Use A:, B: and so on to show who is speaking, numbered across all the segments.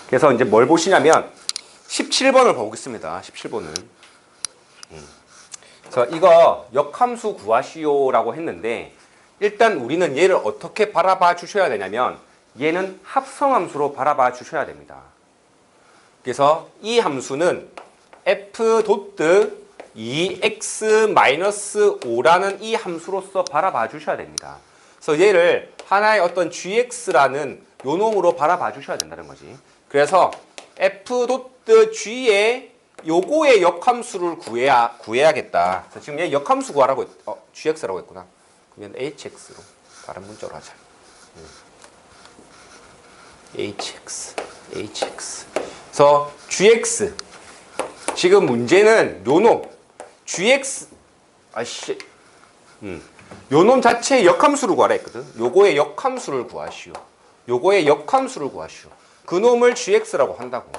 A: 그래서 이제 뭘 보시냐면 17번을 보겠습니다. 17번은. 그래서 이거 역함수 구하시오라고 했는데 일단 우리는 얘를 어떻게 바라봐 주셔야 되냐면 얘는 합성함수로 바라봐 주셔야 됩니다. 그래서 이 함수는 f 도트 2x-5라는 이 함수로서 바라봐 주셔야 됩니다. 그래서 얘를 하나의 어떤 gx라는 요놈으로 바라봐 주셔야 된다는 거지. 그래서 f 도트 g의 요거의 역함수를 구해야겠다. 그래서 지금 얘 역함수 구하라고 gx라고 했구나. 그러면 hx로 다른 문자로 하자. hx. 그래서 gx. 지금 문제는 요놈 gx 요놈 자체의 역함수를 구하라 했거든. 요거의 역함수를 구하시오. 그 놈을 gx라고 한다고.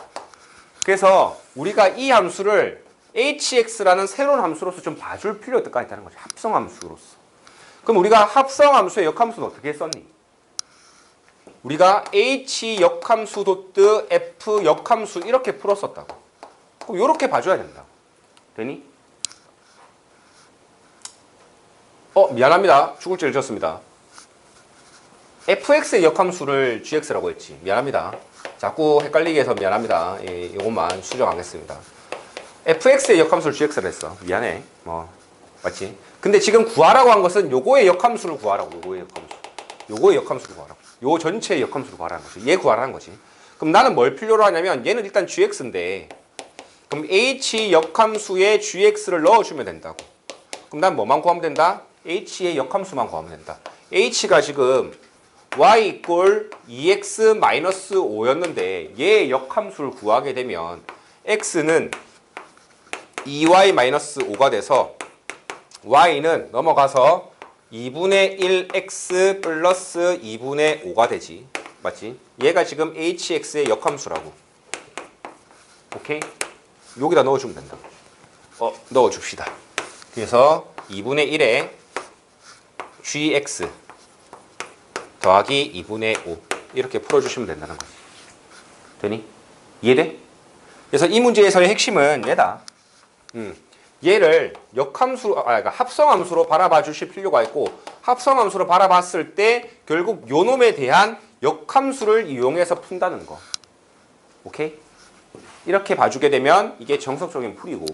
A: 그래서 우리가 이 함수를 hx라는 새로운 함수로서 좀 봐줄 필요가 있다는 거죠. 합성함수로서. 그럼 우리가 합성함수의 역함수는 어떻게 썼니? 우리가 h 역함수 도트 f 역함수 이렇게 풀었었다고. 그럼 이렇게 봐줘야 된다고. 되니? 미안합니다. 죽을 죄를 졌습니다. fx의 역함수를 gx라고 했지. 미안합니다. 자꾸 헷갈리게 해서 미안합니다. 이것만 수정하겠습니다. fx의 역함수를 gx로 했어. 미안해. 맞지? 근데 지금 구하라고 한 것은 요거의 역함수를 구하라고. 요거의 역함수를 구하라고. 요 전체의 역함수를 구하라는 거지. 얘 구하라는 거지. 그럼 나는 뭘 필요로 하냐면 얘는 일단 gx인데 그럼 h 역함수에 gx를 넣어주면 된다고. 그럼 난 뭐만 구하면 된다? h의 역함수만 구하면 된다. h가 지금 y 이꼴 2x-5였는데 얘의 역함수를 구하게 되면 x는 2y-5가 돼서 y는 넘어가서 2분의 1x 플러스 2분의 5가 되지. 맞지? 얘가 지금 hx의 역함수라고. 오케이? 여기다 넣어주면 된다. 넣어줍시다. 그래서 2분의 1에 gx 더하기 2분의 5 이렇게 풀어주시면 된다는 거지. 되니? 이해돼? 그래서 이 문제에서의 핵심은 얘다. 얘를 그러니까 합성함수로 바라봐 주실 필요가 있고 합성함수로 바라봤을 때 결국 요 놈에 대한 역함수를 이용해서 푼다는 거. 오케이? 이렇게 봐주게 되면 이게 정석적인 풀이고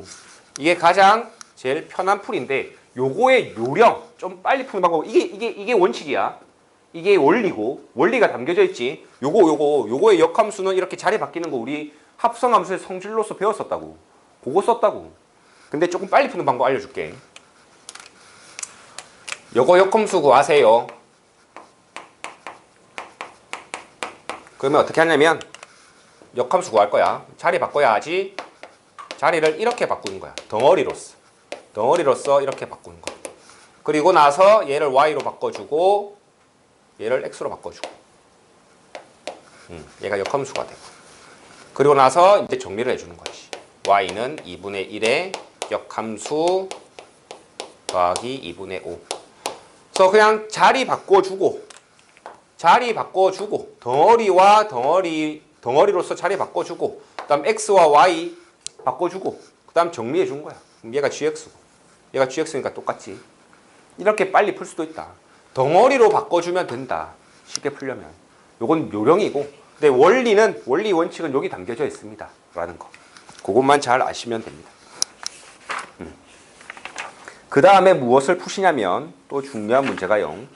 A: 이게 가장 제일 편한 풀인데 요거의 요령 좀 빨리 푸는 방법 이게 원칙이야. 이게 원리고 원리가 담겨져 있지. 요거의 역함수는 이렇게 자리 바뀌는 거 우리 합성함수의 성질로서 배웠었다고. 보고 썼다고. 근데 조금 빨리 푸는 방법 알려줄게. 요거 역함수 구하세요. 그러면 어떻게 하냐면 역함수 구할 거야. 자리 바꿔야지. 자리를 이렇게 바꾸는 거야. 덩어리로서 이렇게 바꾸는 거야. 그리고 나서 얘를 y로 바꿔주고 얘를 x로 바꿔주고 얘가 역함수가 되고 그리고 나서 이제 정리를 해주는 거지. y는 2분의 1에 역함수 더하기 2분의 5 그래서 그냥 자리 바꿔주고 덩어리와 덩어리로서 자리 바꿔주고 그 다음 x와 y 바꿔주고 그 다음 정리해 준 거야. 그럼 얘가 gx고 얘가 gx니까 똑같지. 이렇게 빨리 풀 수도 있다. 덩어리로 바꿔주면 된다. 쉽게 풀려면. 요건 요령이고 근데 원리 원칙은 여기 담겨져 있습니다. 라는 거. 그것만 잘 아시면 됩니다. 그 다음에 무엇을 푸시냐면 또 중요한 문제가요.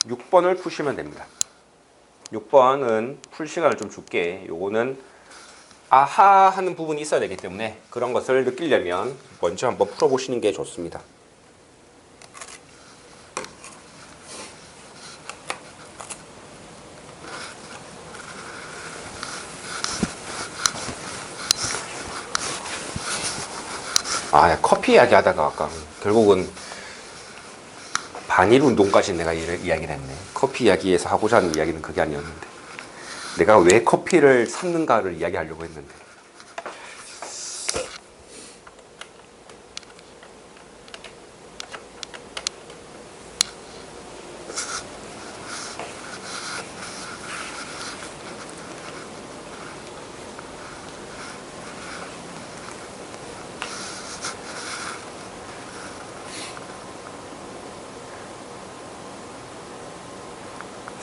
A: 6번을 푸시면 됩니다. 6번은 풀 시간을 좀 줄게. 요거는 아하 하는 부분이 있어야 되기 때문에 그런 것을 느끼려면 먼저 한번 풀어보시는 게 좋습니다. 커피 이야기 하다가 아까 결국은 반일 운동까지 내가 이야기를 했네. 커피 이야기에서 하고자 하는 이야기는 그게 아니었는데 내가 왜 커피를 샀는가를 이야기하려고 했는데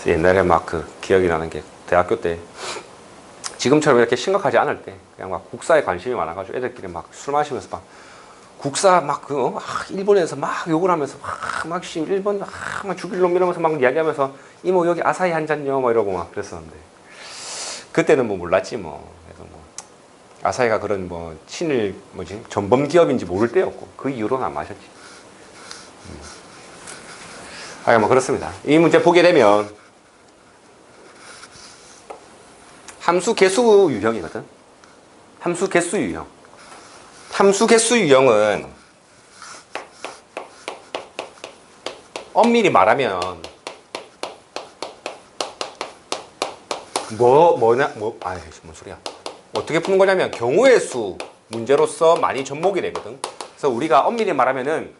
A: 옛날에 막 그 기억이 나는 게 대학교 때 지금처럼 이렇게 심각하지 않을 때 그냥 막 국사에 관심이 많아가지고 애들끼리 막 술 마시면서 막 국사 막 일본에서 막 욕을 하면서 막 일본 막 죽일 놈 이러면서 막 이야기하면서 이모 여기 아사히 한 잔요 뭐 이러고 막 그랬었는데 그때는 뭐 몰랐지 뭐. 그래서 뭐 아사히가 그런 뭐 친일 뭐지 전범 기업인지 모를 때였고 그 이후로는 안 마셨지. 뭐 그렇습니다. 이 문제 보게 되면 함수 개수 유형이거든. 함수 개수 유형. 함수 개수 유형은 엄밀히 말하면 뭔 소리야. 어떻게 푸는 거냐면 경우의 수 문제로서 많이 접목이 되거든. 그래서 우리가 엄밀히 말하면은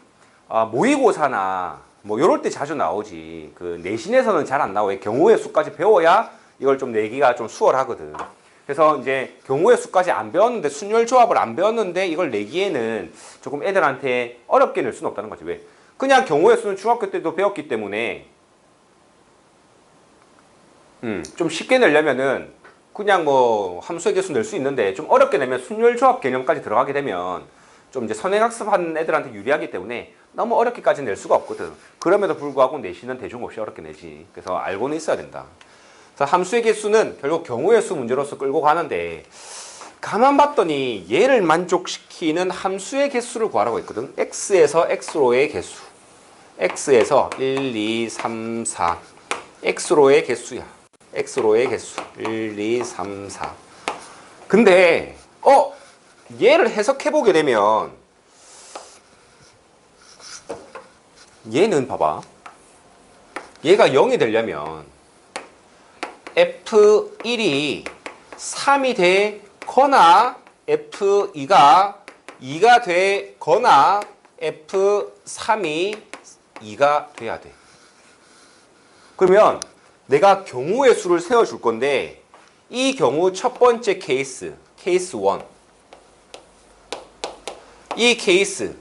A: 모의고사나 뭐 요럴 때 자주 나오지. 그 내신에서는 잘 안 나오고 경우의 수까지 배워야 이걸 좀 내기가 좀 수월하거든. 그래서 이제 경우의 수까지 안 배웠는데 순열 조합을 안 배웠는데 이걸 내기에는 조금 애들한테 어렵게 낼 수는 없다는 거지. 왜? 그냥 경우의 수는 중학교 때도 배웠기 때문에 좀 쉽게 내려면은 그냥 뭐 함수의 개수 낼 수 있는데 좀 어렵게 내면 순열 조합 개념까지 들어가게 되면 좀 이제 선행학습한 애들한테 유리하기 때문에 너무 어렵게까지 낼 수가 없거든. 그럼에도 불구하고 내신은 대중 없이 어렵게 내지. 그래서 알고는 있어야 된다. 그래서 함수의 개수는 결국 경우의 수 문제로서 끌고 가는데 가만 봤더니 얘를 만족시키는 함수의 개수를 구하라고 했거든. x에서 x로의 개수. x에서 1, 2, 3, 4. x로의 개수야. x로의 개수. 1, 2, 3, 4. 근데 얘를 해석해 보게 되면 얘는 봐봐. 얘가 0이 되려면 F1이 3이 되거나 F2가 2가 되거나 F3이 2가 돼야 돼. 그러면 내가 경우의 수를 세워줄 건데 이 경우 첫 번째 케이스 1. 이 케이스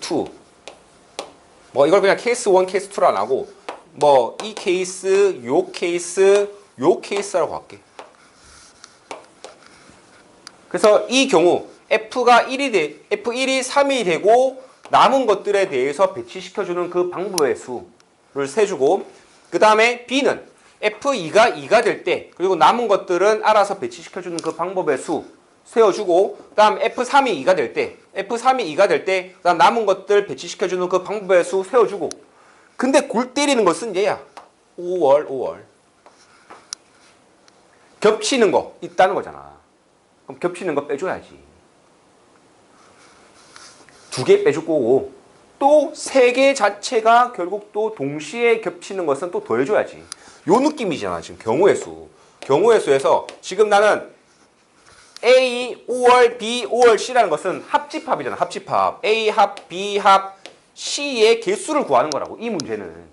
A: 2. 뭐 이걸 그냥 케이스 1, 케이스 2로 안 하고 뭐 이 케이스, 요 케이스라고 할게. 그래서 이 경우 F1이 3이 되고 남은 것들에 대해서 배치시켜주는 그 방법의 수를 세주고 그 다음에 B는 F2가 2가 될 때 그리고 남은 것들은 알아서 배치시켜주는 그 방법의 수 세워주고 그 다음 F3이 2가 될 때 그 다음 남은 것들 배치시켜주는 그 방법의 수 세워주고 근데 골 때리는 것은 얘야. 5월 겹치는 거 있다는 거잖아. 그럼 겹치는 거 빼줘야지. 2개 빼줄 거고 또 3개 자체가 결국 또 동시에 겹치는 것은 또 더해줘야지. 요 느낌이잖아. 지금 경우의 수에서 지금 나는 A, 5월, B, 5월, C라는 것은 합집합이잖아. 합집합. A 합, B 합, C의 개수를 구하는 거라고. 이 문제는.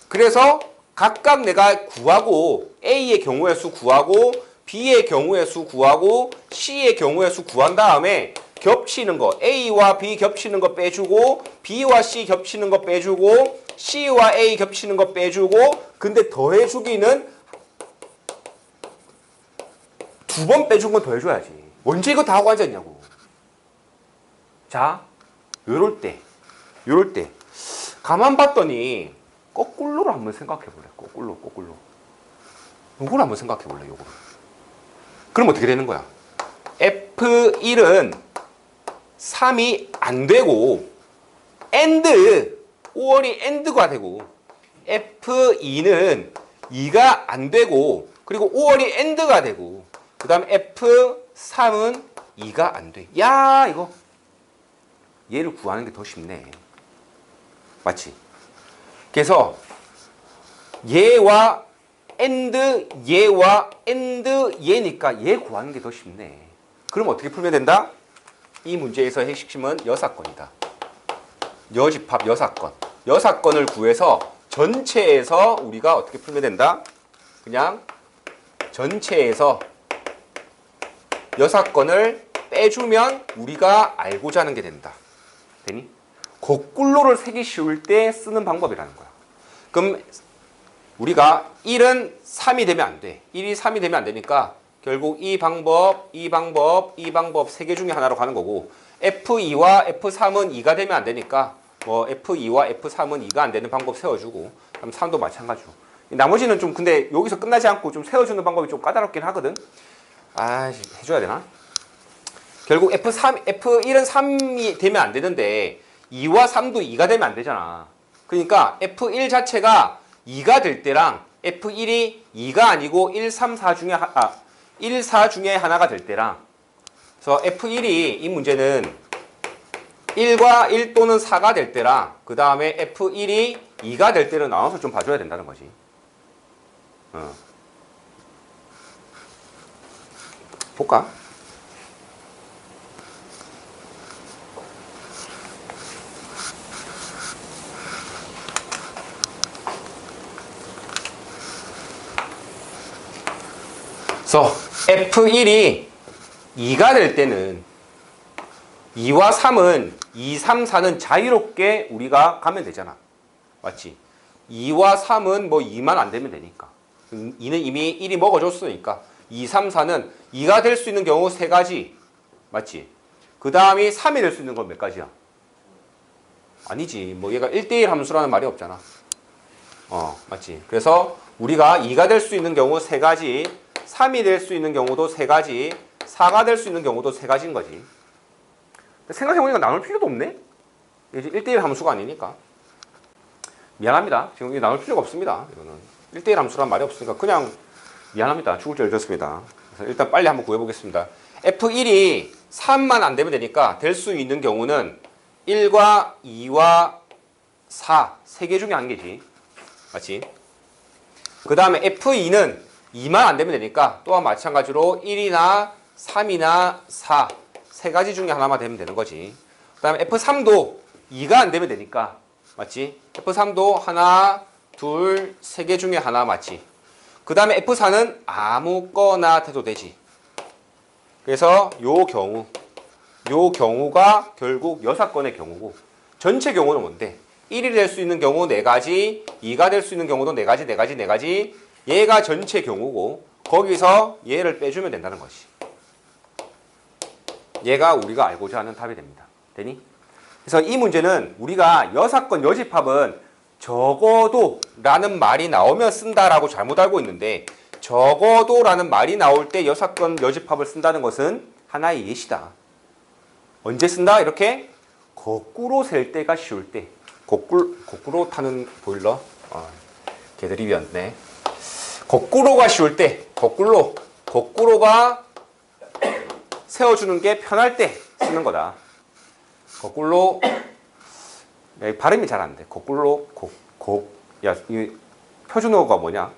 A: 그래서 각각 내가 구하고 A의 경우의 수 구하고 B의 경우의 수 구하고 C의 경우의 수 구한 다음에 겹치는 거 A와 B 겹치는 거 빼주고 B와 C 겹치는 거 빼주고 C와 A 겹치는 거 빼주고 근데 더해주기는 2번 빼준 건 더해줘야지. 언제 이거 다 하고 앉았냐고. 자, 요럴 때 가만 봤더니 거꾸로를 한번 생각해 볼래. 거꾸로. 요걸 한번 생각해 볼래. 요거. 그럼 어떻게 되는 거야? F1은 3이 안 되고 AND 5월이 AND가 되고 F2는 2가 안 되고 그리고 5월이 AND가 되고 그 다음 F3은 2가 안 돼. 야 이거 얘를 구하는 게 더 쉽네. 맞지? 그래서 얘와 AND 얘니까 얘 구하는 게 더 쉽네. 그럼 어떻게 풀면 된다? 이 문제에서의 핵심은 여사건이다. 여집합 여사건. 여사건을 구해서 전체에서 우리가 어떻게 풀면 된다? 그냥 전체에서 여사건을 빼주면 우리가 알고자 하는 게 된다. 되니? 거꾸로를 세기 쉬울 때 쓰는 방법이라는 거야. 그럼 우리가 1은 3이 되면 안 돼. 1이 3이 되면 안 되니까 결국 이 방법 세 개 중에 하나로 가는 거고 F2와 F3은 2가 되면 안 되니까 뭐 F2와 F3은 2가 안 되는 방법 세워주고 그럼 3도 마찬가지로. 나머지는 좀 근데 여기서 끝나지 않고 좀 세워주는 방법이 좀 까다롭긴 하거든. 아, 해줘야 되나? 결국 F1은 3이 되면 안 되는데 2와 3도 2가 되면 안 되잖아. 그러니까 F1 자체가 2가 될 때랑 F1이 2가 아니고 1, 3, 4 중에 1, 4 중에 하나가 될 때랑 그래서 F1이 이 문제는 1과 1 또는 4가 될 때랑 그 다음에 F1이 2가 될 때를 나눠서 좀 봐줘야 된다는 거지. 볼까? 그래서 F1이 2가 될 때는 2와 3은 2, 3, 4는 자유롭게 우리가 가면 되잖아. 맞지? 2와 3은 뭐 2만 안 되면 되니까. 2는 이미 1이 먹어줬으니까 2, 3, 4는 2가 될 수 있는 경우 3가지. 맞지? 그 다음이 3이 될 수 있는 건 몇 가지야? 아니지. 뭐 얘가 1대1 함수라는 말이 없잖아. 맞지? 그래서 우리가 2가 될 수 있는 경우 3가지, 3이 될 수 있는 경우도 3가지, 4가 될 수 있는 경우도 3가지인 거지. 생각해보니까 나눌 필요도 없네? 이제 1대1 함수가 아니니까. 미안합니다. 지금 이게 나눌 필요가 없습니다. 이거는 1대1 함수란 말이 없으니까 그냥 미안합니다. 죽을 죄를 졌습니다. 그래서 일단 빨리 한번 구해보겠습니다. F1이 3만 안 되면 되니까 될 수 있는 경우는 1과 2와 4, 3개 중에 한 개지. 맞지? 그 다음에 F2는 2만 안 되면 되니까 또한 마찬가지로 1이나 3이나 4, 3가지 중에 하나만 되면 되는 거지. 그 다음에 F3도 2가 안 되면 되니까. 맞지? F3도 하나, 둘, 3개 중에 하나 맞지? 그 다음에 F4는 아무거나 돼도 되지. 그래서 요 경우가 결국 6건의 경우고 전체 경우는 뭔데? 1이 될 수 있는 경우 4가지, 2가 될 수 있는 경우도 4가지, 4가지, 4가지. 얘가 전체 경우고 거기서 얘를 빼주면 된다는 것이. 얘가 우리가 알고자 하는 답이 됩니다. 되니? 그래서 이 문제는 우리가 여사건 여집합은 적어도 라는 말이 나오면 쓴다라고 잘못 알고 있는데 적어도 라는 말이 나올 때 여사건 여집합을 쓴다는 것은 하나의 예시다. 언제 쓴다? 이렇게 거꾸로 셀 때가 쉬울 때. 거꾸로 타는 보일러? 개드립이었네. 거꾸로가 쉬울 때. 거꾸로가 세워주는 게 편할 때 쓰는 거다. 거꾸로 발음이 잘 안 돼. 거꾸로 야, 이 표준어가 뭐냐?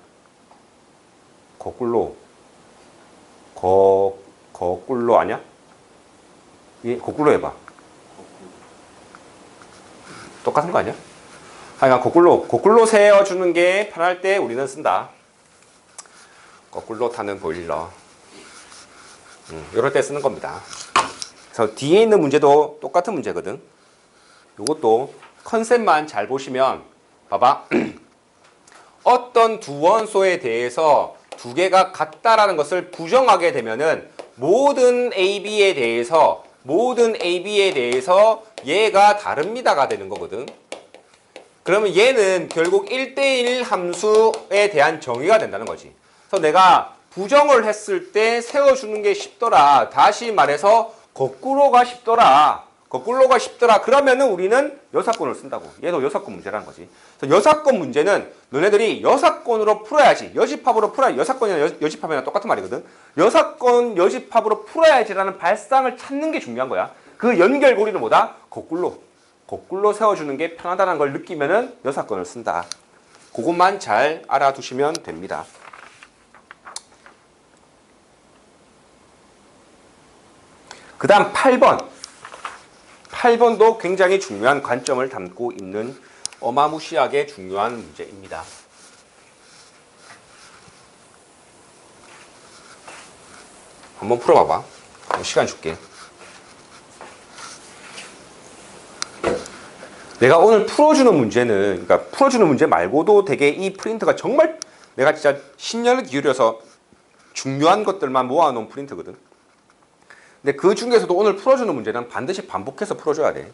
A: 거꾸로 아니야? 이 거꾸로 해봐. 똑같은 거 아니야? 하여간 거꾸로 세워주는 게 편할 때 우리는 쓴다. 거꾸로 타는 보일러. 이럴 때 쓰는 겁니다. 그래서 뒤에 있는 문제도 똑같은 문제거든. 이것도 컨셉만 잘 보시면 봐봐. 어떤 두 원소에 대해서 두 개가 같다라는 것을 부정하게 되면은 모든 AB에 대해서 얘가 다릅니다가 되는 거거든. 그러면 얘는 결국 1대1 함수에 대한 정의가 된다는 거지. 그래서 내가 부정을 했을 때 세워주는 게 쉽더라. 다시 말해서 거꾸로가 쉽더라. 그러면은 우리는 여사건을 쓴다고. 얘도 여사건 문제라는 거지. 그래서 여사건 문제는 너네들이 여사건으로 풀어야지. 여집합으로 풀어야지. 여사건이나 여집합이나 똑같은 말이거든. 여사건 여집합으로 풀어야지라는 발상을 찾는 게 중요한 거야. 그 연결고리는 뭐다? 거꾸로 세워주는 게 편하다는 걸 느끼면은 여사건을 쓴다. 그것만 잘 알아두시면 됩니다. 그 다음 8번. 8번도 굉장히 중요한 관점을 담고 있는 어마무시하게 중요한 문제입니다. 한번 풀어봐봐. 시간 줄게. 내가 오늘 풀어주는 문제는, 그러니까 풀어주는 문제 말고도 되게 이 프린트가 정말 내가 진짜 신경을 기울여서 중요한 것들만 모아놓은 프린트거든. 근데 그 중에서도 오늘 풀어주는 문제는 반드시 반복해서 풀어줘야 돼.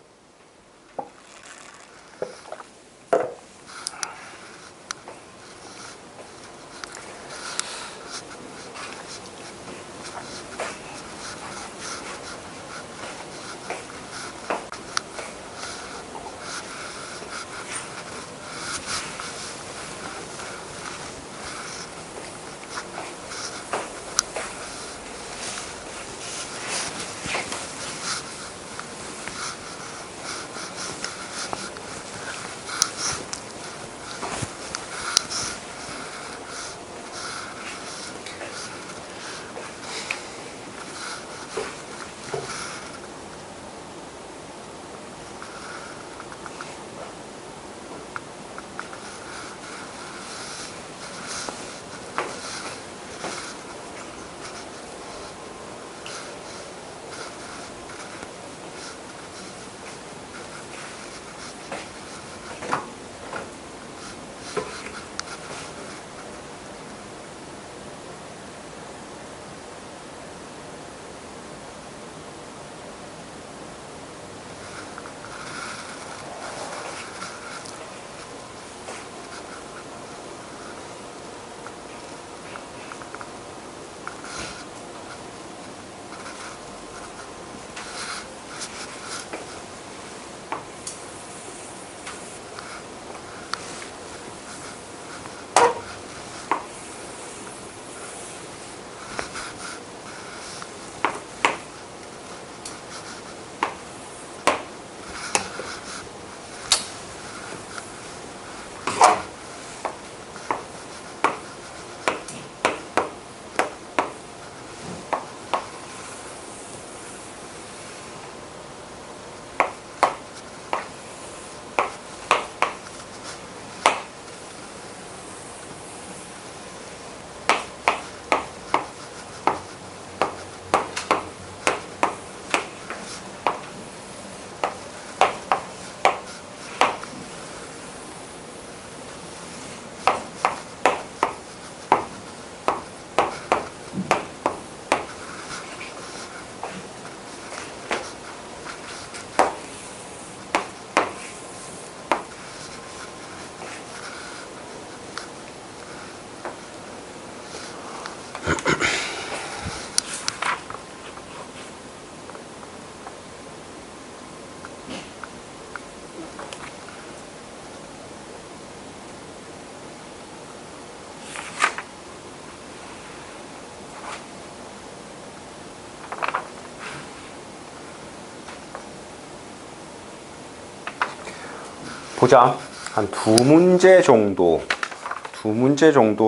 A: 보자. 한 두 문제 정도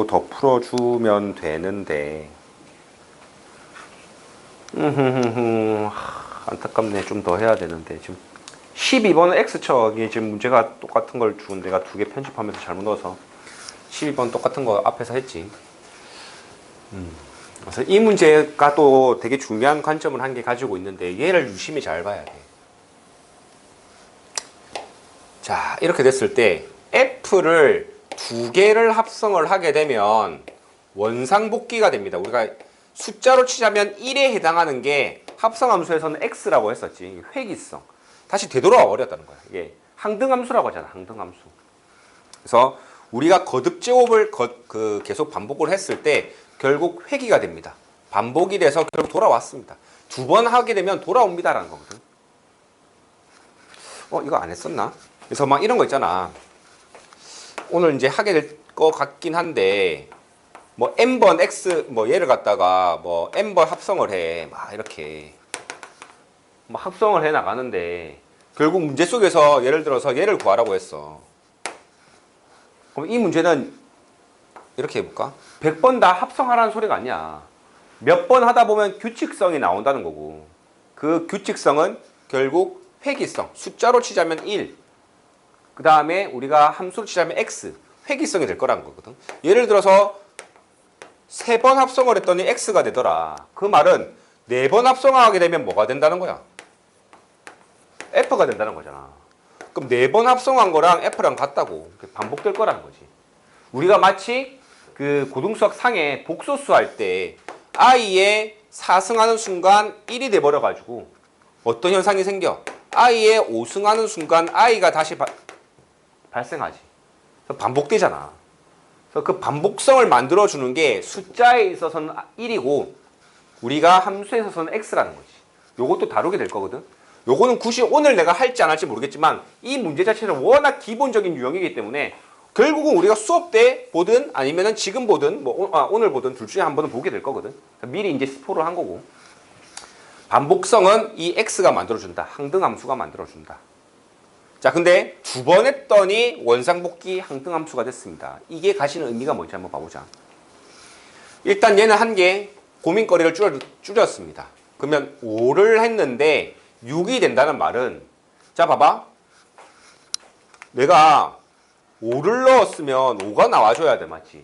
A: 더 풀어주면 되는데, 안타깝네. 좀 더 해야 되는데. 지금 12번은 X척이 지금 문제가 똑같은 걸 준 내가 두 개 편집하면서 잘못 넣어서 12번 똑같은 거 앞에서 했지. 그래서 이 문제가 또 되게 중요한 관점을 한 개 가지고 있는데, 얘를 유심히 잘 봐야 돼. 자, 이렇게 됐을 때 F를 두 개를 합성을 하게 되면 원상복귀가 됩니다. 우리가 숫자로 치자면 1에 해당하는 게 합성함수에서는 X라고 했었지. 회귀성. 다시 되돌아와 버렸다는 거야. 이게 항등함수라고 하잖아. 항등함수. 그래서 우리가 거듭 제곱을 계속 반복을 했을 때 결국 회귀가 됩니다. 반복이 돼서 결국 돌아왔습니다. 두 번 하게 되면 돌아옵니다라는 거거든. 이거 안 했었나? 그래서 막 이런 거 있잖아. 오늘 이제 하게 될 것 같긴 한데, 뭐 n번 x 뭐 얘를 갖다가 뭐 n번 합성을 해. 막 이렇게 막 합성을 해 나가는데 결국 문제 속에서 예를 들어서 얘를 구하라고 했어. 그럼 이 문제는 이렇게 해볼까? 100번 다 합성하라는 소리가 아니야. 몇 번 하다 보면 규칙성이 나온다는 거고, 그 규칙성은 결국 회귀성, 숫자로 치자면 1, 그 다음에 우리가 함수로 치자면 x, 회귀성이 될 거라는 거거든. 예를 들어서 3번 합성을 했더니 x가 되더라. 그 말은 4번 합성하게 되면 뭐가 된다는 거야? f가 된다는 거잖아. 그럼 4번 합성한 거랑 F랑 같다고. 반복될 거라는 거지. 우리가 마치 그 고등수학 상에 복소수 할 때 i의 4승하는 순간 1이 돼버려가지고 어떤 현상이 생겨? i의 5승하는 순간 i가 다시 발생하지. 그래서 반복되잖아. 그래서 그 반복성을 만들어주는 게 숫자에 있어서는 1이고 우리가 함수에 있어서는 x라는 거지. 요것도 다루게 될 거거든. 요거는 굳이 오늘 내가 할지 안 할지 모르겠지만 이 문제 자체는 워낙 기본적인 유형이기 때문에 결국은 우리가 수업 때 보든 아니면은 지금 보든 오늘 보든 둘 중에 한 번은 보게 될 거거든. 미리 이제 스포를 한 거고. 반복성은 이 x가 만들어준다. 항등함수가 만들어준다. 자, 근데 2번 했더니 원상복귀 항등함수가 됐습니다. 이게 가지는 의미가 뭔지 한번 봐보자. 일단 얘는 한 개 고민거리를 줄였습니다. 그러면 5를 했는데 6이 된다는 말은 자 봐봐. 내가 5를 넣었으면 5가 나와줘야 돼. 맞지?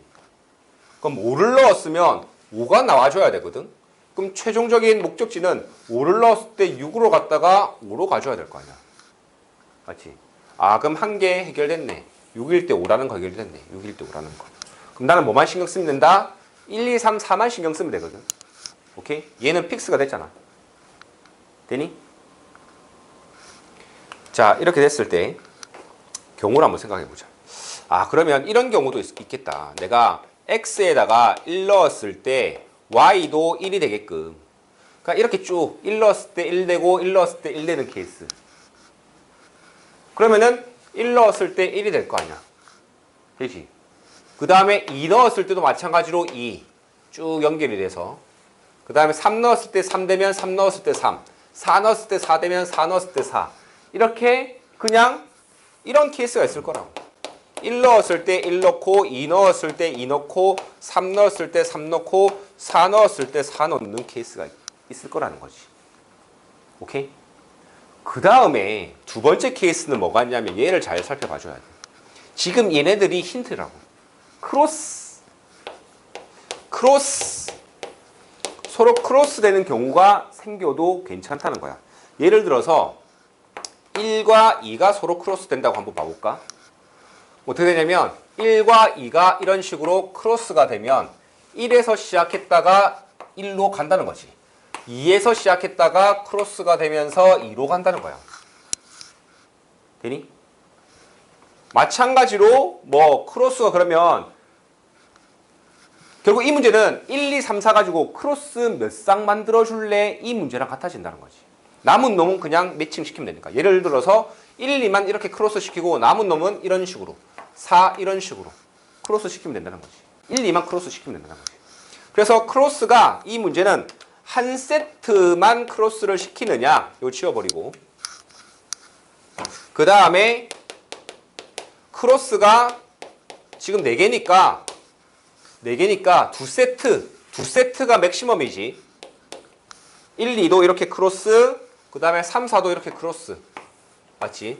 A: 그럼 5를 넣었으면 5가 나와줘야 되거든. 그럼 최종적인 목적지는 5를 넣었을 때 6으로 갔다가 5로 가줘야 될 거 아니야. 맞지? 아, 그럼 한 개 해결됐네. 6일 때 5라는 거 해결됐네. 6일 때 5라는 거. 그럼 나는 뭐만 신경 쓰면 된다? 1, 2, 3, 4만 신경 쓰면 되거든. 오케이? 얘는 픽스가 됐잖아. 되니? 자, 이렇게 됐을 때 경우를 한번 생각해 보자. 아, 그러면 이런 경우도 있겠다. 내가 x에다가 1 넣었을 때 y도 1이 되게끔. 그러니까 이렇게 쭉 1 넣었을 때 1 되고 1 넣었을 때 1 되는 케이스. 그러면은 1 넣었을 때 1이 될 거 아니야. 되지? 그 다음에 2 넣었을 때도 마찬가지로 2 쭉 연결이 돼서 그 다음에 3 넣었을 때 3 되면 3 넣었을 때 3 4 넣었을 때 4 되면 4 넣었을 때 4 이렇게 그냥 이런 케이스가 있을 거라고. 1 넣었을 때 1 넣고 2 넣었을 때 2 넣고 3 넣었을 때 3 넣고 4 넣었을 때 4 넣는 케이스가 있을 거라는 거지. 오케이? 그 다음에 두 번째 케이스는 뭐가 있냐면 얘를 잘 살펴봐줘야 돼. 지금 얘네들이 힌트라고. 크로스 서로 크로스 되는 경우가 생겨도 괜찮다는 거야. 예를 들어서 1과 2가 서로 크로스 된다고 한번 봐볼까? 어떻게 되냐면 1과 2가 이런 식으로 크로스가 되면 1에서 시작했다가 1로 간다는 거지. 2에서 시작했다가 크로스가 되면서 2로 간다는 거야. 되니? 마찬가지로 뭐 크로스가 그러면 결국 이 문제는 1, 2, 3, 4 가지고 크로스 몇 쌍 만들어줄래? 이 문제랑 같아진다는 거지. 남은 놈은 그냥 매칭 시키면 되니까. 예를 들어서 1, 2만 이렇게 크로스 시키고 남은 놈은 이런 식으로 4 이런 식으로 크로스 시키면 된다는 거지. 1, 2만 크로스 시키면 된다는 거지. 그래서 크로스가 이 문제는 한 세트만 크로스를 시키느냐 이거 치워버리고 그 다음에 크로스가 지금 4개니까 두 세트가 맥시멈이지. 1, 2도 이렇게 크로스 그 다음에 3, 4도 이렇게 크로스 맞지?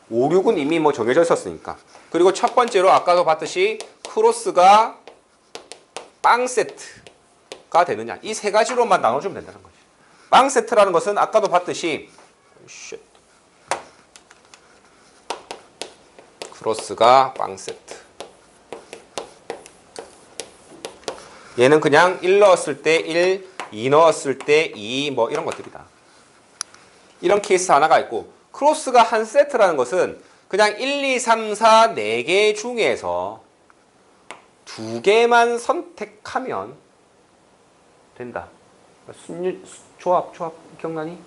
A: 5, 6은 이미 뭐 정해져 있었으니까. 그리고 첫 번째로 아까도 봤듯이 크로스가 빵 세트가 되느냐 이 세 가지로만 나눠주면 된다는 거지. 빵 세트라는 것은 아까도 봤듯이 크로스가 빵 세트. 얘는 그냥 1 넣었을 때 1, 2 넣었을 때 2 뭐 이런 것들이다. 이런 케이스 하나가 있고 크로스가 한 세트라는 것은 그냥 1, 2, 3, 4, 4개 중에서 2개만 선택하면 된다. 조합 기억나니?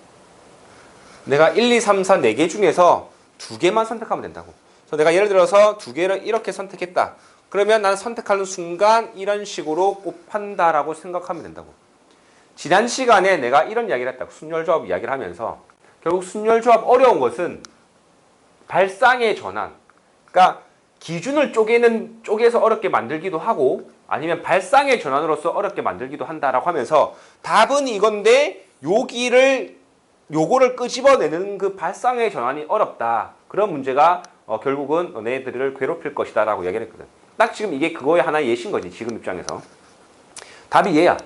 A: 내가 1, 2, 3, 4, 4개 중에서 2개만 선택하면 된다고. 그래서 내가 예를 들어서 2개를 이렇게 선택했다. 그러면 나는 선택하는 순간 이런 식으로 곱한다라고 생각하면 된다고. 지난 시간에 내가 이런 이야기를 했다고. 순열조합 이야기를 하면서 결국 순열조합 어려운 것은 발상의 전환. 그러니까 기준을 쪼개서 어렵게 만들기도 하고 아니면 발상의 전환으로서 어렵게 만들기도 한다라고 하면서 답은 이건데 요거를 끄집어내는 그 발상의 전환이 어렵다. 그런 문제가 결국은 너네들을 괴롭힐 것이다 라고 이야기를 했거든. 딱 지금 이게 그거의 하나의 예시인 거지. 지금 입장에서. 답이 얘야.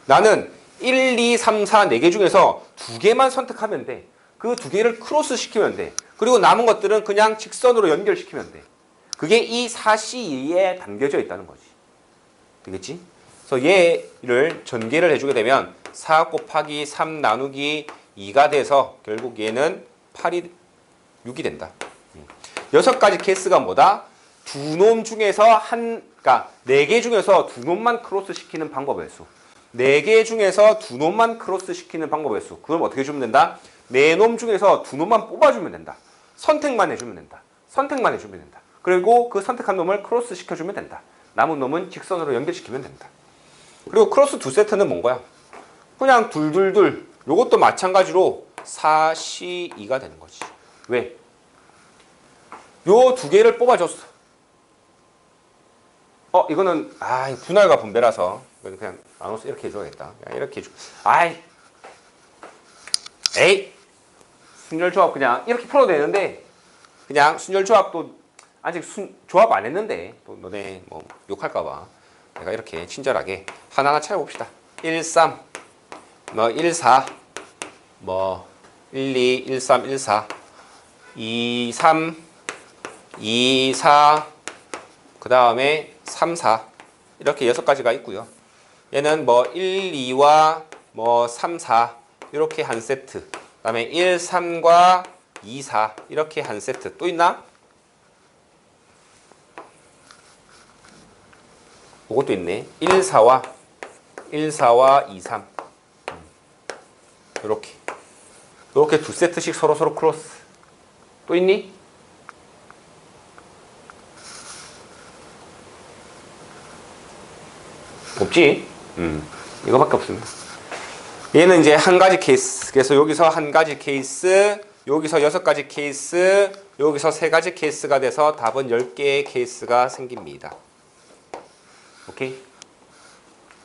A: 나는 1, 2, 3, 4, 4개 중에서 2개만 선택하면 돼. 그 2개를 크로스 시키면 돼. 그리고 남은 것들은 그냥 직선으로 연결시키면 돼. 그게 이 4C2에 담겨져 있다는 거지. 되겠지? 그래서 얘를 전개를 해주게 되면 4 곱하기 3 나누기 2가 돼서 결국 얘는 8이 6이 된다. 6가지 케이스가 뭐다? 두 놈 중에서 그러니까 4개 중에서 두 놈만 크로스 시키는 방법의 수. 4개 중에서 두 놈만 크로스 시키는 방법의 수. 그럼 어떻게 주면 된다? 4놈 중에서 두 놈만 뽑아주면 된다. 선택만 해주면 된다. 선택만 해주면 된다. 그리고 그 선택한 놈을 크로스 시켜주면 된다. 남은 놈은 직선으로 연결시키면 된다. 그리고 크로스 두 세트는 뭔 거야? 그냥 둘둘둘. 요것도 마찬가지로 4C2가 되는 거지. 왜? 요 두 개를 뽑아줬어. 이거는 분할과 분배라서 그냥 나눠서 이렇게 해줘야겠다. 이렇게 해줘. 에이, 순열조합 그냥 이렇게 풀어도 되는데 그냥 순열조합도 아직 조합 안 했는데 또 너네 뭐 욕할까봐 내가 이렇게 친절하게 하나하나 찾아봅시다. 1, 3, 뭐 1, 4, 뭐 1, 2, 1, 3, 1, 4, 2, 3, 2, 4, 그 다음에 3, 4 이렇게 6가지가 있고요. 얘는 뭐 1, 2와 뭐 3, 4 이렇게 한 세트. 그 다음에 1, 3과 2, 4 이렇게 한 세트. 또 있나? 그것도 있네. 1, 4와 2, 3 이렇게 두 세트씩 서로 크로스. 또 있니? 없지? 이거밖에 없습니다. 얘는 이제 한 가지 케이스. 그래서 여기서 한 가지 케이스, 여기서 6가지 케이스, 여기서 3가지 케이스가 돼서 답은 10개의 케이스가 생깁니다. 오케이?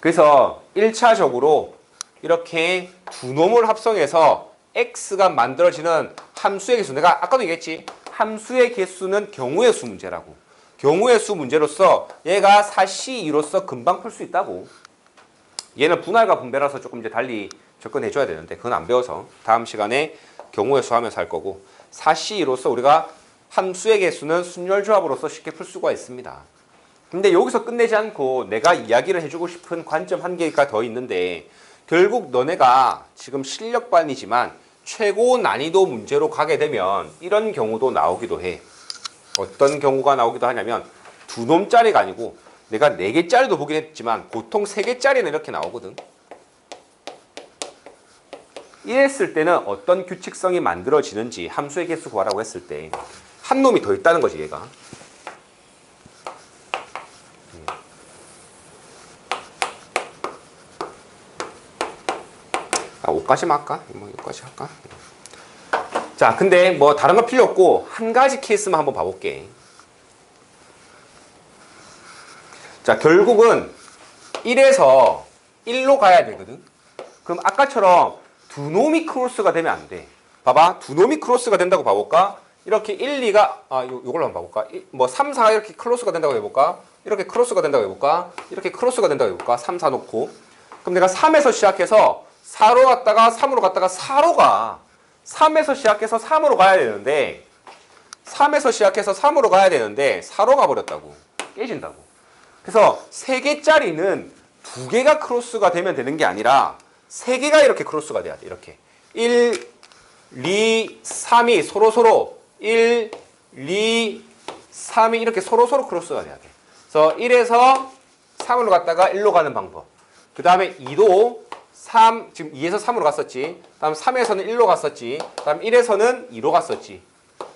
A: 그래서 1차적으로 이렇게 두 놈을 합성해서 x가 만들어지는 함수의 개수. 내가 아까도 얘기했지. 함수의 개수는 경우의 수 문제라고. 경우의 수 문제로서 얘가 4C2로서 금방 풀 수 있다고. 얘는 분할과 분배라서 조금 이제 달리 접근해 줘야 되는데 그건 안 배워서 다음 시간에 경우의 수 하면서 할 거고, 4C2로서 우리가 함수의 개수는 순열조합으로서 쉽게 풀 수가 있습니다. 근데 여기서 끝내지 않고 내가 이야기를 해주고 싶은 관점 한 개가 더 있는데, 결국 너네가 지금 실력반이지만 최고 난이도 문제로 가게 되면 이런 경우도 나오기도 해. 어떤 경우가 나오기도 하냐면 두 놈짜리가 아니고 내가 4개짜리도 보긴 했지만 보통 3개짜리는 이렇게 나오거든. 이랬을 때는 어떤 규칙성이 만들어지는지 함수의 개수 구하라고 했을 때 한 놈이 더 있다는 거지 얘가. 5까지만 할까? 뭐 6까지 할까? 자, 근데 뭐 다른 거 필요 없고 한 가지 케이스만 한번 봐볼게. 자, 결국은 1에서 1로 가야 되거든. 그럼 아까처럼 두 놈이 크로스가 되면 안 돼. 봐봐, 두 놈이 크로스가 된다고 봐볼까? 이렇게 1, 2가 요걸로 한번 봐볼까? 뭐 3, 4가 이렇게 크로스가 된다고 해볼까? 이렇게 크로스가 된다고 해볼까? 이렇게 크로스가 된다고 해볼까? 3, 4 놓고. 그럼 내가 3에서 시작해서 4로 갔다가 3으로 갔다가 4로 가. 3에서 시작해서 3으로 가야 되는데 3에서 시작해서 3으로 가야 되는데 4로 가버렸다고. 깨진다고. 그래서 3개짜리는 2개가 크로스가 되면 되는 게 아니라 3개가 이렇게 크로스가 돼야 돼. 이렇게 1, 2, 3이 서로서로 1, 2, 3이 이렇게 서로서로 크로스가 돼야 돼. 그래서 1에서 3으로 갔다가 1로 가는 방법. 그 다음에 2도 3, 지금 2에서 3으로 갔었지. 다음 3에서는 1로 갔었지. 다음 1에서는 2로 갔었지.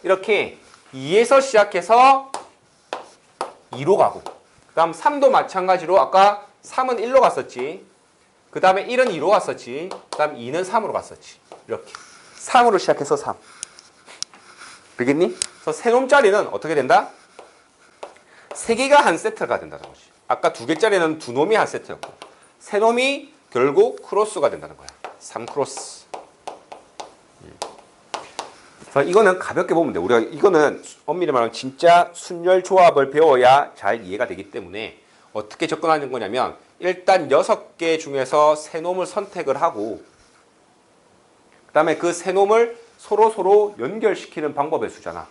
A: 이렇게 2에서 시작해서 2로 가고, 그 다음 3도 마찬가지로 아까 3은 1로 갔었지. 그 다음에 1은 2로 갔었지. 그 다음 2는 3으로 갔었지. 이렇게 3으로 시작해서 3. 되겠니? 그래서 세 놈짜리는 어떻게 된다? 3개가 한 세트가 된다는 거지. 아까 2개짜리는 두 놈이 한 세트였고, 세 놈이 결국 크로스가 된다는 거야. 3크로스. 그래서 이거는 가볍게 보면 돼. 우리가 이거는 엄밀히 말하면 진짜 순열 조합을 배워야 잘 이해가 되기 때문에 어떻게 접근하는 거냐면, 일단 6개 중에서 세 놈을 선택을 하고, 그 다음에 그 세 놈을 서로 연결시키는 방법의 수잖아.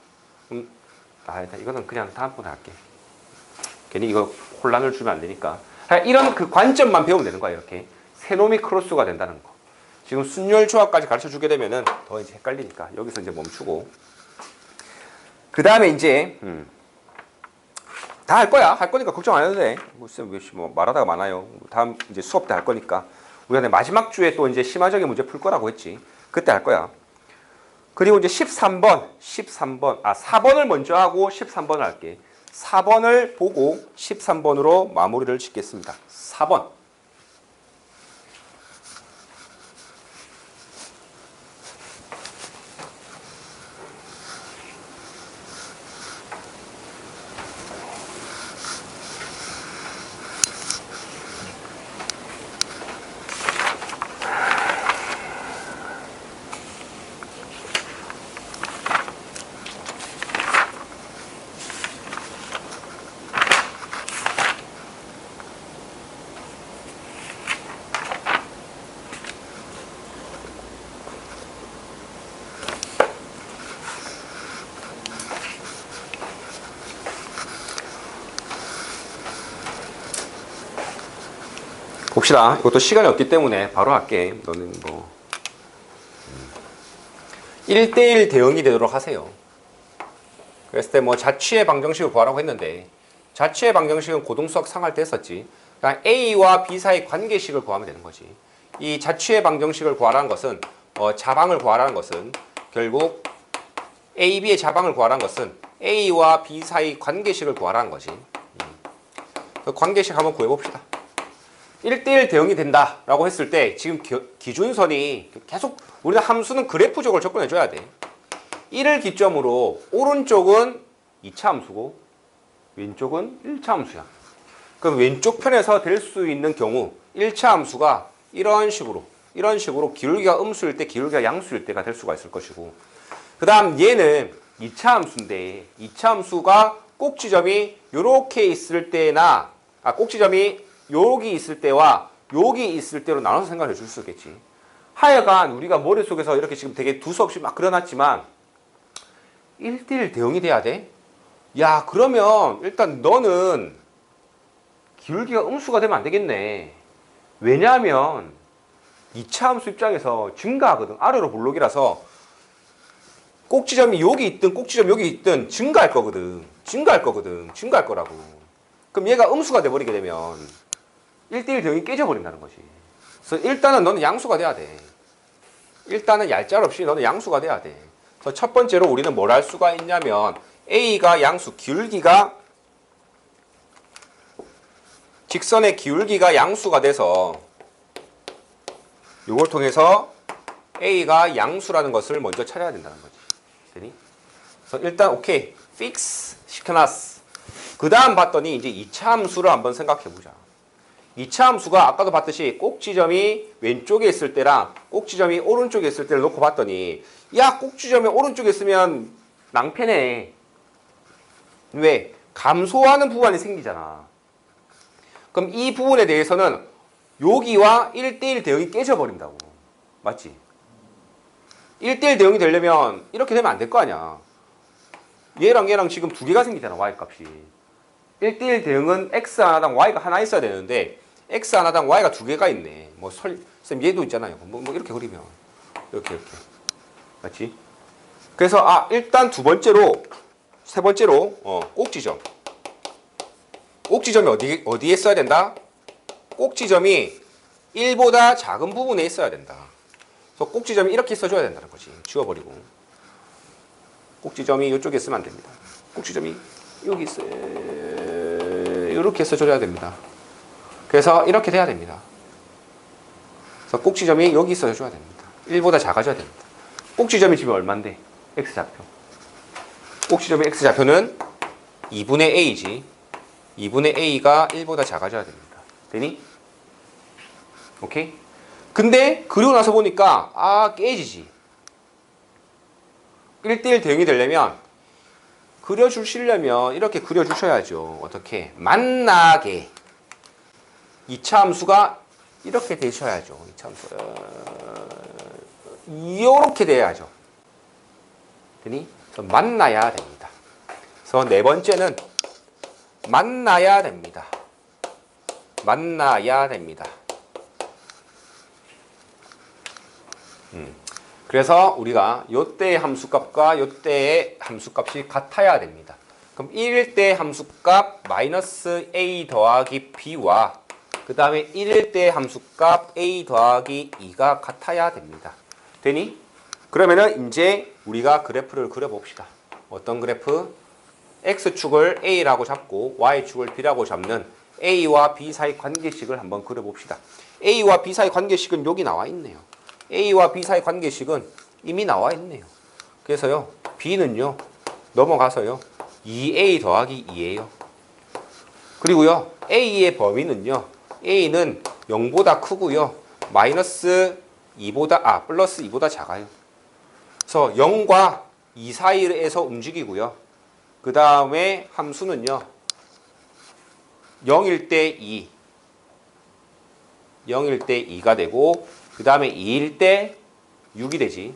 A: 이거는 그냥 다음번에 할게. 괜히 이거 혼란을 주면 안 되니까. 이런 그 관점만 배우면 되는 거야. 이렇게 세놈이 크로스가 된다는 거. 지금 순열 조합까지 가르쳐 주게 되면은 더 이제 헷갈리니까 여기서 이제 멈추고. 그 다음에 이제 다 할 거야. 할 거니까 걱정 안 해도 돼. 뭐 말하다가 많아요. 다음 이제 수업 때 할 거니까. 우리가 마지막 주에 또 이제 심화적인 문제 풀 거라고 했지. 그때 할 거야. 그리고 이제 13번. 4번을 먼저 하고 13번을 할게. 4번을 보고 13번으로 마무리를 짓겠습니다. 4번. 봅시다. 이것도 시간이 없기 때문에 바로 할게. 너는 뭐 1대1 대응이 되도록 하세요. 그랬을 때 뭐 자취의 방정식을 구하라고 했는데 자취의 방정식은 고등수학 상할 때 했었지. 그러니까 A와 B 사이 관계식을 구하면 되는 거지. 이 자취의 방정식을 구하라는 것은 자방을 구하라는 것은 결국 A, B의 자방을 구하라는 것은 A와 B 사이 관계식을 구하라는 거지. 그 관계식 한번 구해봅시다. 1대1 대응이 된다라고 했을 때 지금 기준선이 계속 우리는 함수는 그래프적으로 접근해줘야 돼. 1을 기점으로 오른쪽은 2차 함수고 왼쪽은 1차 함수야. 그럼 왼쪽 편에서 될 수 있는 경우 1차 함수가 이런 식으로 기울기가 음수일 때 기울기가 양수일 때가 될 수가 있을 것이고, 그 다음 얘는 2차 함수인데 2차 함수가 꼭지점이 요렇게 있을 때나 꼭지점이 여기 있을 때와 여기 있을 때로 나눠서 생각해 줄 수 있겠지. 하여간 우리가 머릿속에서 이렇게 지금 되게 두서없이 막 그려놨지만 1대1 대응이 돼야 돼. 야, 그러면 일단 너는 기울기가 음수가 되면 안 되겠네. 왜냐하면 2차 함수 입장에서 증가하거든. 아래로 볼록이라서 꼭지점이 여기 있든 꼭지점이 여기 있든 증가할 거거든. 증가할 거라고. 그럼 얘가 음수가 돼버리게 되면 1대1 대응이 깨져버린다는 거지. 그래서 일단은 너는 양수가 돼야 돼. 일단은 얄짤없이 너는 양수가 돼야 돼. 그래서 첫 번째로 우리는 뭘 할 수가 있냐면 A가 양수, 기울기가 직선의 기울기가 양수가 돼서 이걸 통해서 A가 양수라는 것을 먼저 찾아야 된다는 거지. 되니? 그래서 일단 오케이, 픽스 시켜놨어. 그 다음 봤더니 이제 2차 함수를 한번 생각해보자. 2차 함수가 아까도 봤듯이 꼭지점이 왼쪽에 있을 때랑 꼭지점이 오른쪽에 있을 때를 놓고 봤더니 야, 꼭지점이 오른쪽에 있으면 낭패네. 왜? 감소하는 부분이 생기잖아. 그럼 이 부분에 대해서는 여기와 1대1 대응이 깨져버린다고. 맞지? 1대1 대응이 되려면 이렇게 되면 안 될 거 아니야. 얘랑 지금 두 개가 생기잖아, y값이. 1대1 대응은 x 하나당 y가 하나 있어야 되는데 x 하나당 y가 두 개가 있네. 쌤 얘도 있잖아요. 뭐 이렇게 그리면 이렇게 맞지? 그래서 일단 세 번째로 꼭지점이 어디에 있어야 된다? 꼭지점이 1보다 작은 부분에 있어야 된다. 그래서 꼭지점이 이렇게 써줘야 된다는 거지. 지워버리고 꼭지점이 이쪽에 있으면 안 됩니다. 꼭지점이 여기 있어요. 이렇게 써줘야 됩니다. 그래서 이렇게 돼야 됩니다. 그래서 꼭지점이 여기 있어줘야 됩니다. 1보다 작아져야 됩니다. 꼭지점이 지금 얼마인데? x좌표. 꼭지점의 x좌표는 2분의 a지. 2분의 a가 1보다 작아져야 됩니다. 되니? 오케이? 근데 그리고 나서 보니까 깨지지. 1대1 대응이 되려면 그려주시려면 이렇게 그려주셔야죠. 어떻게? 만나게 2차 함수가 이렇게 되셔야죠. 2차 함수가 이렇게 돼야죠. 되니? 그래서 만나야 됩니다. 그래서 네 번째는 만나야 됩니다. 만나야 됩니다. 그래서 우리가 요때의 함수값과 요때의 함수값이 같아야 됩니다. 그럼 1일 때 함수값 마이너스 a 더하기 b와 그 다음에 1일 때 함수값 a 더하기 2가 같아야 됩니다. 되니? 그러면은 이제 우리가 그래프를 그려봅시다. 어떤 그래프? x축을 a라고 잡고 y축을 b라고 잡는 a와 b 사이 관계식을 한번 그려봅시다. a와 b 사이 관계식은 여기 나와 있네요. a와 b 사이 관계식은 이미 나와 있네요. 그래서요, b는요, 넘어가서요, 2a 더하기 2예요. 그리고요, a의 범위는요, a는 0보다 크고요, 마이너스 2보다, 플러스 2보다 작아요. 그래서 0과 2 사이에서 움직이고요. 그 다음에 함수는요, 0일 때 2, 0일 때 2가 되고, 그 다음에 2일 때 6이 되지.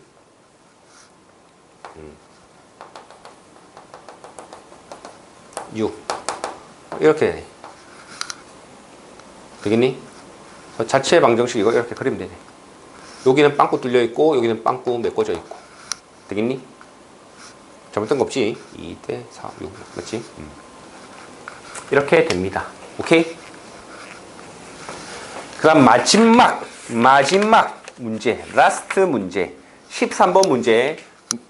A: 6. 이렇게 되네. 되겠니? 자체 방정식 이거 이렇게 그리면 되네. 여기는 빵꾸 뚫려 있고, 여기는 빵꾸 메꿔져 있고. 되겠니? 잘못된 거 없지? 2 대 4, 6. 맞지? 이렇게 됩니다. 오케이? 그 다음 마지막 문제, 라스트 문제, 13번 문제.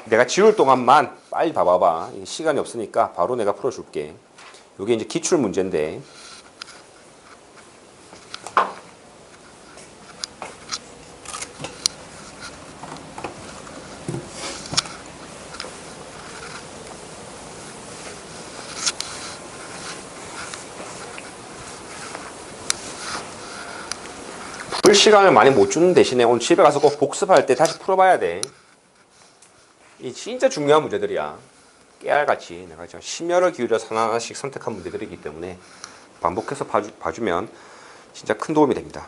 A: 내가 지울 동안만 빨리 봐봐봐. 시간이 없으니까 바로 내가 풀어줄게. 이게 이제 기출 문제인데, 풀 시간을 많이 못 주는 대신에 오늘 집에 가서 꼭 복습할 때 다시 풀어봐야 돼. 이 진짜 중요한 문제들이야. 깨알같이 내가 지금 심혈을 기울여서 하나하나씩 선택한 문제들이기 때문에 반복해서 봐주면 진짜 큰 도움이 됩니다.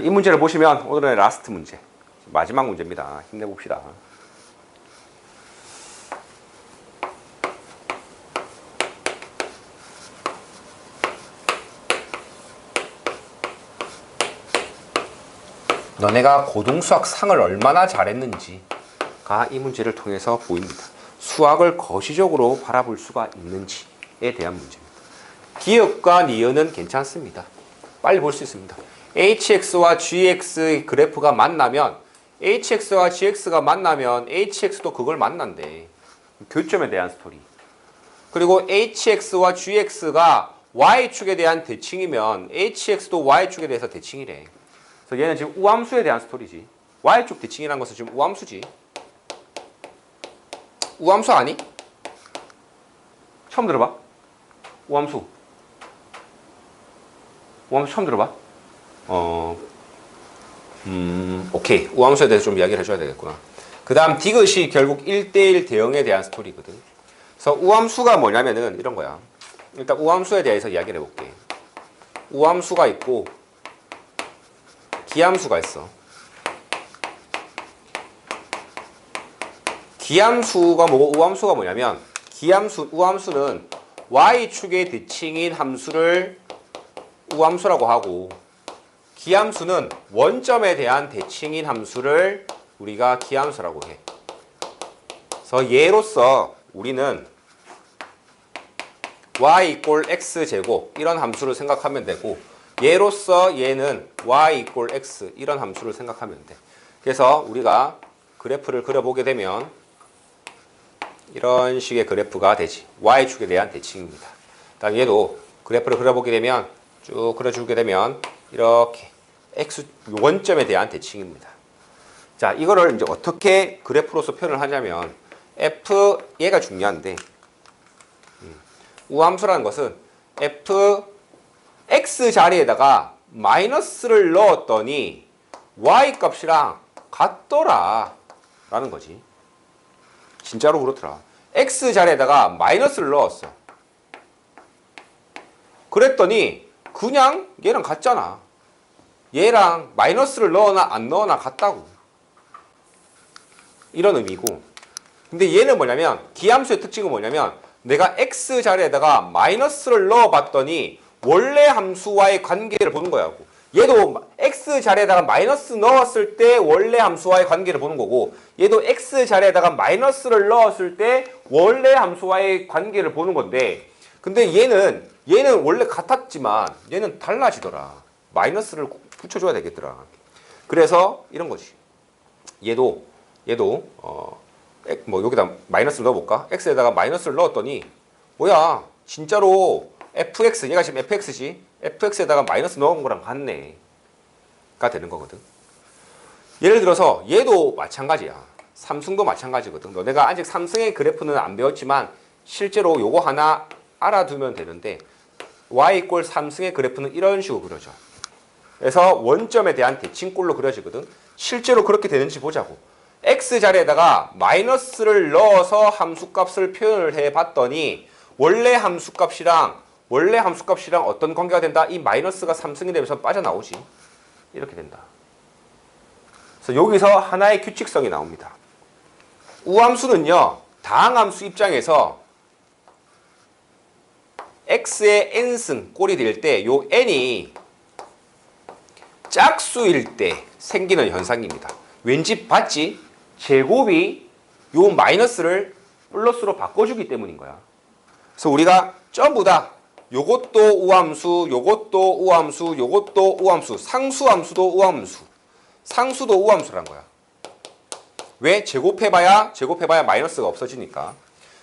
A: 이 문제를 보시면 오늘의 라스트 문제, 마지막 문제입니다. 힘내봅시다. 너네가 고등수학 상을 얼마나 잘했는지가 이 문제를 통해서 보입니다. 수학을 거시적으로 바라볼 수가 있는지에 대한 문제입니다. 기억과 니은은 괜찮습니다. 빨리 볼 수 있습니다. hx와 gx의 그래프가 만나면 hx와 gx가 만나면 hx도 그걸 만난대. 교점에 대한 스토리. 그리고 hx와 gx가 y축에 대한 대칭이면 hx도 y축에 대해서 대칭이래. 그래서 얘는 지금 우함수에 대한 스토리지. y축 대칭이라는 것은 지금 우함수지. 우함수 아니? 처음 들어봐? 우함수. 우함수 처음 들어봐? 오케이. 우함수에 대해서 좀 이야기를 해줘야 되겠구나. 그 다음 디귿이 결국 1대1 대응에 대한 스토리거든. 그래서 우함수가 뭐냐면은 이런 거야. 일단 우함수에 대해서 이야기를 해볼게. 우함수가 있고 기함수가 있어. 기함수가 뭐고 우함수가 뭐냐면 우함수는 y축의 대칭인 함수를 우함수라고 하고 기함수는 원점에 대한 대칭인 함수를 우리가 기함수라고 해. 그래서 예로서 우리는 y = x제곱 이런 함수를 생각하면 되고 얘로서 얘는 y = x 이런 함수를 생각하면 돼. 그래서 우리가 그래프를 그려보게 되면 이런 식의 그래프가 되지. y축에 대한 대칭입니다. 다음 얘도 그래프를 그려보게 되면 쭉 그려주게 되면 이렇게 x 원점에 대한 대칭입니다. 자, 이거를 이제 어떻게 그래프로서 표현을 하냐면 f 얘가 중요한데 우함수라는 것은 f x 자리에다가 마이너스를 넣었더니 y 값이랑 같더라 라는 거지. 진짜로 그렇더라. x 자리에다가 마이너스를 넣었어. 그랬더니 그냥 얘랑 같잖아. 얘랑 마이너스를 넣어나 안 넣어나 같다고. 이런 의미고 근데 얘는 뭐냐면 기함수의 특징은 뭐냐면 내가 x 자리에다가 마이너스를 넣어봤더니 원래 함수와의 관계를 보는 거야. 얘도 x 자리에다가 마이너스 넣었을 때 원래 함수와의 관계를 보는 거고 얘도 x 자리에다가 마이너스를 넣었을 때 원래 함수와의 관계를 보는 건데 근데 얘는 원래 같았지만 얘는 달라지더라. 마이너스를 붙여줘야 되겠더라. 그래서 이런 거지. 얘도 뭐 여기다 마이너스를 넣어볼까? x에다가 마이너스를 넣었더니 뭐야 진짜로 fx 얘가 지금 fx지 fx에다가 마이너스 넣은 거랑 같네 가 되는 거거든. 예를 들어서 얘도 마찬가지야. 삼승도 마찬가지거든. 너네가 아직 삼승의 그래프는 안 배웠지만 실제로 요거 하나 알아두면 되는데 y 이꼴 3승의 그래프는 이런 식으로 그려져. 그래서 원점에 대한 대칭꼴로 그려지거든. 실제로 그렇게 되는지 보자고. x 자리에다가 마이너스를 넣어서 함수값을 표현을 해봤더니 원래 함수값이랑 어떤 관계가 된다? 이 마이너스가 3승이 되면서 빠져나오지. 이렇게 된다. 그래서 여기서 하나의 규칙성이 나옵니다. 우함수는요. 다항함수 입장에서 x의 n승 꼴이 될 때 요 n이 짝수일 때 생기는 현상입니다. 왠지 봤지? 제곱이 요 마이너스를 플러스로 바꿔주기 때문인 거야. 그래서 우리가 전부 다 요것도 우함수, 요것도 우함수, 요것도 우함수, 상수함수도 우함수, 상수도 우함수란 거야. 왜? 제곱해봐야 마이너스가 없어지니까.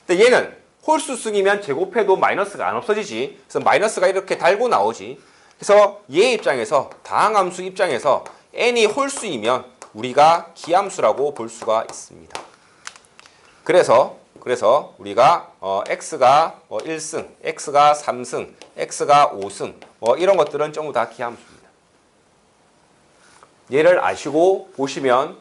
A: 근데 얘는 홀수승이면 제곱해도 마이너스가 안 없어지지. 그래서 마이너스가 이렇게 달고 나오지. 그래서 얘 입장에서 다항함수 입장에서 n이 홀수이면 우리가 기함수라고 볼 수가 있습니다. 그래서 우리가 x가 1승, x가 3승, x가 5승 이런 것들은 전부 다 기함수입니다. 얘를 아시고 보시면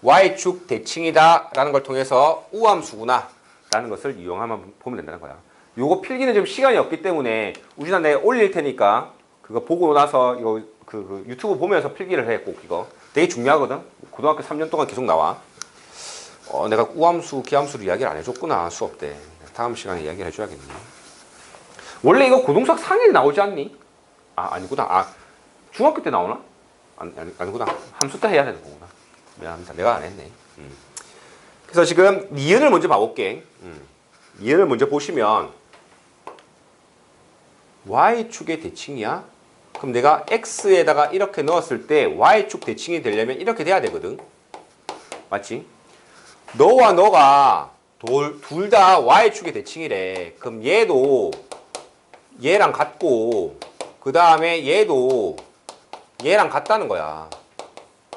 A: y축 대칭이다 라는 걸 통해서 우함수구나 라는 것을 이용하면 보면 된다는 거야. 요거 필기는 좀 시간이 없기 때문에 우진아 내가 올릴 테니까 그거 보고 나서 이거 그 유튜브 보면서 필기를 해. 꼭 이거 되게 중요하거든. 고등학교 3년 동안 계속 나와. 내가 우함수, 기함수를 이야기를 안 해줬구나 수업 때. 다음 시간에 이야기를 해줘야겠네. 원래 이거 고동석 상일이 나오지 않니? 아니구나. 중학교 때 나오나? 아니구나. 함수 때 해야 되는 거구나. 미안합니다. 내가 안 했네. 그래서 지금 니은을 먼저 봐볼게. 니은을 먼저 보시면 y축의 대칭이야. 그럼 내가 x에다가 이렇게 넣었을 때 y축 대칭이 되려면 이렇게 돼야 되거든. 맞지? 너와 너가 둘 다 y축의 대칭이래. 그럼 얘도 얘랑 같고 그 다음에 얘도 얘랑 같다는 거야.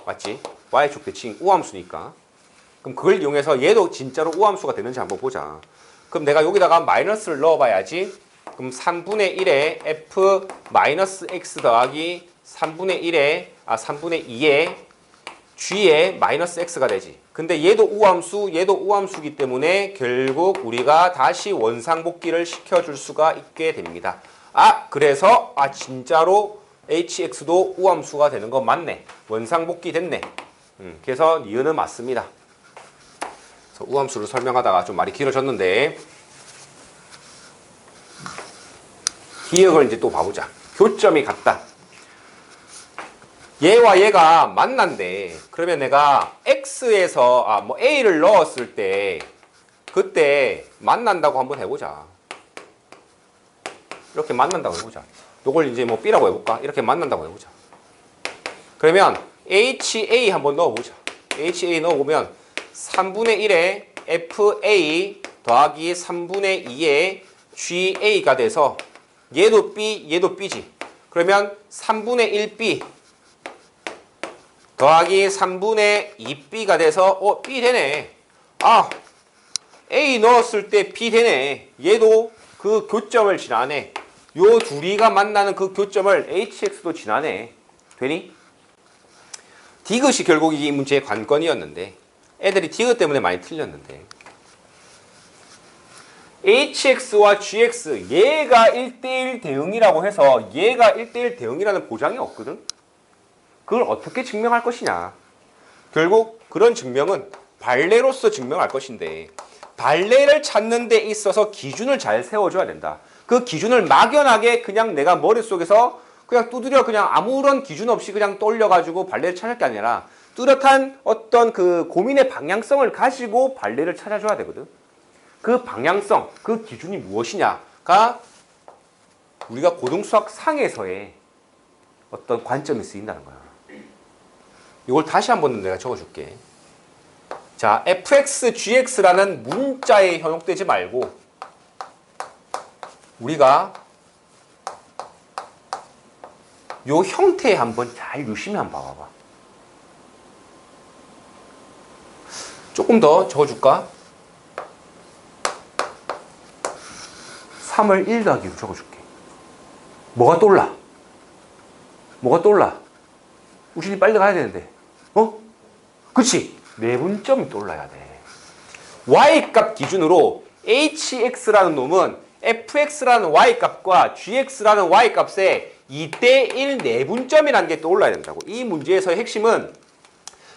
A: 맞지? y축 대칭 우함수니까. 그럼 그걸 이용해서 얘도 진짜로 우함수가 되는지 한번 보자. 그럼 내가 여기다가 마이너스를 넣어봐야지. 그럼 3분의 1에 f 마이너스 x 더하기 3분의 2에 g에 마이너스 x가 되지. 근데 얘도 우함수이기 때문에 결국 우리가 다시 원상복귀를 시켜줄 수가 있게 됩니다. 그래서 진짜로 hx도 우함수가 되는 거 맞네. 원상복귀 됐네. 그래서 니은은 맞습니다. 그래서 우함수를 설명하다가 좀 말이 길어졌는데 기억을 이제 또 봐보자. 교점이 같다. 얘와 얘가 만난대. 그러면 내가 x에서 a를 넣었을 때 그때 만난다고 한번 해보자. 이렇게 만난다고 해보자. 요걸 이제 뭐 b라고 해볼까? 이렇게 만난다고 해보자. 그러면 ha 한번 넣어보자. ha 넣어보면 3분의 1에 fa 더하기 3분의 2에 ga가 돼서 얘도 b, 얘도 b지. 그러면 3분의 1b 더하기 3분의 2b가 돼서 b 되네. a 넣었을 때 b 되네. 얘도 그 교점을 지나네. 요 둘이가 만나는 그 교점을 hx도 지나네. 되니? 디귿이 결국 이 문제의 관건이었는데 애들이 디귿 때문에 많이 틀렸는데 hx와 gx 얘가 1대1 대응이라고 해서 얘가 1대1 대응이라는 보장이 없거든. 그걸 어떻게 증명할 것이냐. 결국 그런 증명은 발레로서 증명할 것인데 발레를 찾는 데 있어서 기준을 잘 세워줘야 된다. 그 기준을 막연하게 그냥 내가 머릿속에서 그냥 두드려 그냥 아무런 기준 없이 그냥 떠올려가지고 발레를 찾을 게 아니라 뚜렷한 어떤 그 고민의 방향성을 가지고 발레를 찾아줘야 되거든. 그 방향성, 그 기준이 무엇이냐가 우리가 고등수학 상에서의 어떤 관점이 쓰인다는 거야. 이걸 다시 한번 내가 적어줄게. 자, fx, gx라는 문자에 현혹되지 말고 우리가 요 형태에 한번 잘 유심히 한번 봐봐봐. 조금 더 적어줄까? 3을 1 더하기로 적어줄게. 뭐가 떠올라? 뭐가 떠올라? 우진이 빨리 가야 되는데. 어? 그치? 내분점이 떠올라야 돼. y값 기준으로 hx라는 놈은 fx라는 y값과 gx라는 y값에 2대1 내분점이라는 게 떠올라야 된다고. 이 문제에서의 핵심은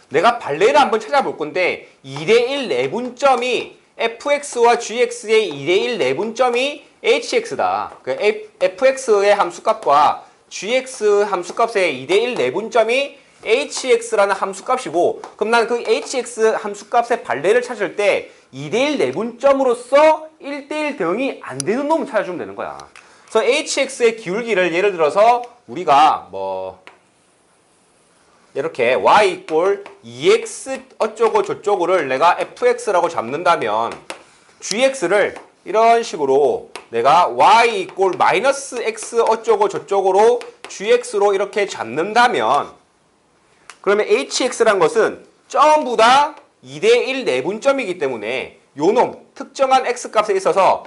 A: 내가 발레를 한번 찾아볼 건데 2대1 내분점이 fx와 gx의 2대1 내분점이 hx다. 그 fx의 함수값과 gx 함수값의 2대1 내분점이 hx라는 함수값이고 그럼 나는 그 hx 함수값의 발레를 찾을 때 2대1 내분점으로서 1대1 대응이 안 되는 놈을 찾아주면 되는 거야. 그래서 hx의 기울기를 예를 들어서 우리가 뭐 이렇게 y 이꼴 2x 어쩌고 저쩌고를 내가 fx라고 잡는다면 gx를 이런 식으로 내가 y 이꼴 마이너스 x 어쩌고 저쩌고로 gx로 이렇게 잡는다면 그러면 hx란 것은 전부 다 2대1 내분점이기 때문에 요놈 특정한 x값에 있어서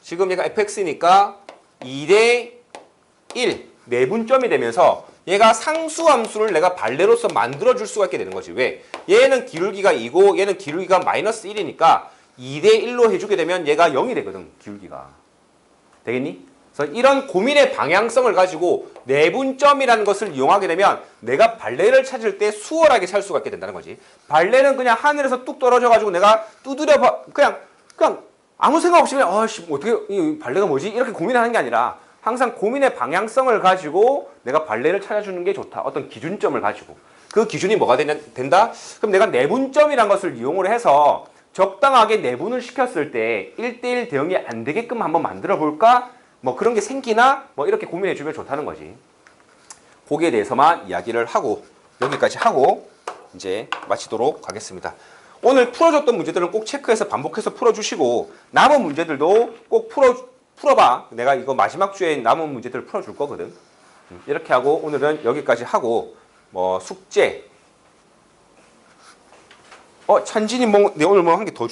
A: 지금 얘가 fx니까 2대1 내분점이 되면서 얘가 상수함수를 내가 발레로서 만들어줄 수가 있게 되는 거지. 왜? 얘는 기울기가 2고 얘는 기울기가 마이너스 1이니까 2대1로 해주게 되면 얘가 0이 되거든. 기울기가. 되겠니? 그래서 이런 고민의 방향성을 가지고 내분점이라는 것을 이용하게 되면 내가 발레를 찾을 때 수월하게 찾을 수가 있게 된다는 거지. 발레는 그냥 하늘에서 뚝 떨어져가지고 내가 두드려 봐 그냥 아무 생각 없이 그냥 어떻게 이 발레가 뭐지? 이렇게 고민하는 게 아니라 항상 고민의 방향성을 가지고 내가 발레를 찾아주는 게 좋다. 어떤 기준점을 가지고. 그 기준이 뭐가 된다? 그럼 내가 내분점이라는 것을 이용을 해서 적당하게 내분을 시켰을 때 1대1 대응이 안 되게끔 한번 만들어 볼까? 뭐 그런 게 생기나? 뭐 이렇게 고민해 주면 좋다는 거지. 거기에 대해서만 이야기를 하고 여기까지 하고 이제 마치도록 하겠습니다. 오늘 풀어줬던 문제들은 꼭 체크해서 반복해서 풀어주시고 남은 문제들도 꼭 풀어봐. 내가 이거 마지막 주에 남은 문제들을 풀어줄 거거든. 이렇게 하고 오늘은 여기까지 하고 뭐 숙제 찬진이 뭐 오늘 뭐 한 개 더